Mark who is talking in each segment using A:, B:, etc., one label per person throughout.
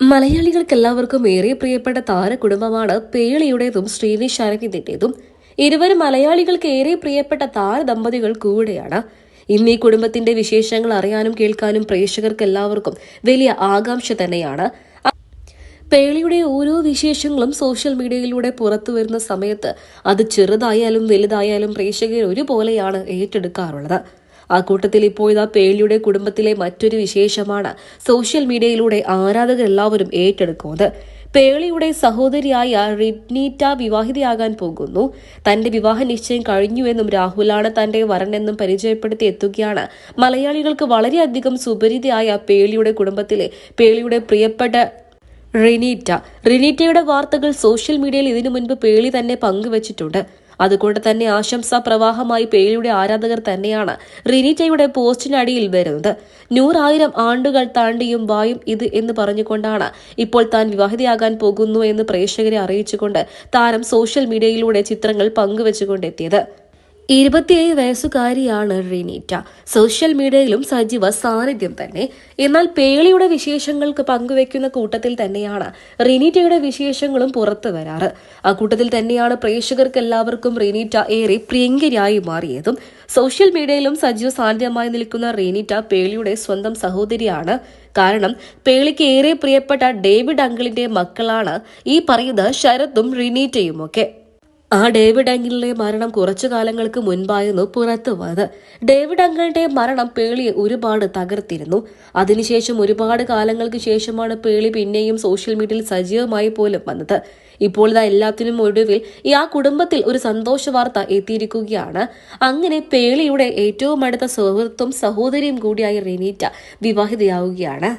A: മലയാളികൾക്കെല്ലാവർക്കും ഏറെ പ്രിയപ്പെട്ട താരകുടുംബമാണ് പേളിയുടേതും ശ്രീനിഷ് അരവിന്ദിന്റേതും. ഇരുവരും മലയാളികൾക്ക് ഏറെ പ്രിയപ്പെട്ട താരദമ്പതികൾ കൂടെയാണ്. ഇന്ന് ഈ കുടുംബത്തിന്റെ വിശേഷങ്ങൾ അറിയാനും കേൾക്കാനും പ്രേക്ഷകർക്ക് എല്ലാവർക്കും വലിയ ആകാംക്ഷ തന്നെയാണ്. പേളിയുടെ ഓരോ വിശേഷങ്ങളും സോഷ്യൽ മീഡിയയിലൂടെ പുറത്തു വരുന്ന സമയത്ത് അത് ചെറുതായാലും വലുതായാലും പ്രേക്ഷകർ ഒരുപോലെയാണ് ഏറ്റെടുക്കാറുള്ളത്. ആ കൂട്ടത്തിൽ ഇപ്പോഴാ പേളിയുടെ കുടുംബത്തിലെ മറ്റൊരു വിശേഷമാണ് സോഷ്യൽ മീഡിയയിലൂടെ ആരാധകരെല്ലാവരും ഏറ്റെടുക്കുന്നത്. പേളിയുടെ സഹോദരിയായ റിനീറ്റ വിവാഹിതയാകാൻ പോകുന്നു. തന്റെ വിവാഹ നിശ്ചയം കഴിഞ്ഞുവെന്നും രാഹുലാണ് തന്റെ വരനെന്നും പരിചയപ്പെടുത്തി എത്തുകയാണ് മലയാളികൾക്ക് വളരെയധികം സുപരിചിതയായ പേളിയുടെ കുടുംബത്തിലെ പേളിയുടെ പ്രിയപ്പെട്ട റിനീറ്റയുടെ വാർത്തകൾ സോഷ്യൽ മീഡിയയിൽ ഇതിനു മുൻപ് പേളി തന്നെ പങ്കുവച്ചിട്ടുണ്ട്. അതുകൊണ്ട് തന്നെ ആശംസാ പ്രവാഹമായി പേളിയുടെ ആരാധകർ തന്നെയാണ് റിനീറ്റയുടെ പോസ്റ്റിനടിയിൽ വരുന്നത്. 100,000 ആണ്ടുകൾ താണ്ടിയും വായും ഇത് എന്ന് പറഞ്ഞുകൊണ്ടാണ് ഇപ്പോൾ താൻ വിവാഹിതയാകാൻ പോകുന്നു എന്ന് പ്രേക്ഷകരെ അറിയിച്ചുകൊണ്ട് താരം സോഷ്യൽ മീഡിയയിലൂടെ ചിത്രങ്ങൾ പങ്കുവച്ചുകൊണ്ടെത്തിയത്. 27 വയസ്സുകാരിയാണ് റിനീറ്റ. സോഷ്യൽ മീഡിയയിലും സജീവ സാന്നിധ്യം തന്നെ. എന്നാൽ പേളിയുടെ വിശേഷങ്ങൾക്ക് പങ്കുവെക്കുന്ന കൂട്ടത്തിൽ തന്നെയാണ് റിനീറ്റയുടെ വിശേഷങ്ങളും പുറത്തു വരാറ്. ആ കൂട്ടത്തിൽ തന്നെയാണ് പ്രേക്ഷകർക്ക് എല്ലാവർക്കും റിനീറ്റ ഏറെ പ്രിയങ്കരിയായി മാറിയതും. സോഷ്യൽ മീഡിയയിലും സജീവ സാന്നിധ്യമായി നിൽക്കുന്ന റിനീറ്റ പേളിയുടെ സ്വന്തം സഹോദരിയാണ്. കാരണം പേളിക്ക് ഏറെ പ്രിയപ്പെട്ട ഡേവിഡ് അങ്കിളിന്റെ മക്കളാണ് ഈ പറയുന്ന ശരത്തും റിനീറ്റയുമൊക്കെ. ആ ഡേവിഡ് അങ്കിളിന്റെ മരണം കുറച്ചു കാലങ്ങൾക്ക് മുൻപായിരുന്നു പുറത്തു വന്നത്. ഡേവിഡ് അങ്കിളിന്റെ മരണം പേളിയെ ഒരുപാട് തകർത്തിരുന്നു. അതിനുശേഷം ഒരുപാട് കാലങ്ങൾക്ക് ശേഷമാണ് പേളി പിന്നെയും സോഷ്യൽ മീഡിയയിൽ സജീവമായി പോലും വന്നത്. ഇപ്പോൾ ഇതാ എല്ലാത്തിനും ഒടുവിൽ ആ കുടുംബത്തിൽ ഒരു സന്തോഷ വാർത്ത എത്തിയിരിക്കുകയാണ്. അങ്ങനെ പേളിയുടെ ഏറ്റവും അടുത്ത സുഹൃത്തും സഹോദരിയും കൂടിയായ റിനീറ്റ വിവാഹിതയാവുകയാണ്.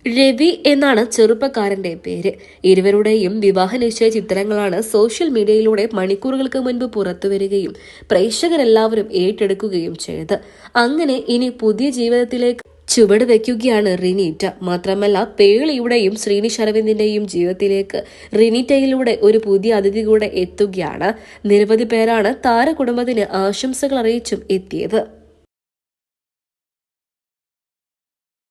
A: രവി എന്നാണ് ചെറുപ്പക്കാരന്റെ പേര്. ഇരുവരുടെയും വിവാഹ നിശ്ചയ ചിത്രങ്ങളാണ് സോഷ്യൽ മീഡിയയിലൂടെ മണിക്കൂറുകൾക്ക് മുൻപ് പുറത്തുവരികയും പ്രേക്ഷകരെല്ലാവരും ഏറ്റെടുക്കുകയും ചെയ്ത്. അങ്ങനെ ഇനി പുതിയ ജീവിതത്തിലേക്ക് ചുവട് വയ്ക്കുകയാണ് റിനീറ്റ. മാത്രമല്ല പേളിയുടെയും ശ്രീനിഷ് അരവിന്ദിന്റെയും ജീവിതത്തിലേക്ക് റിനീറ്റയിലൂടെ ഒരു പുതിയ അതിഥി കൂടെ എത്തുകയാണ്. നിരവധി പേരാണ് താരകുടുംബത്തിന് ആശംസകൾ അറിയിച്ചും എത്തിയത്.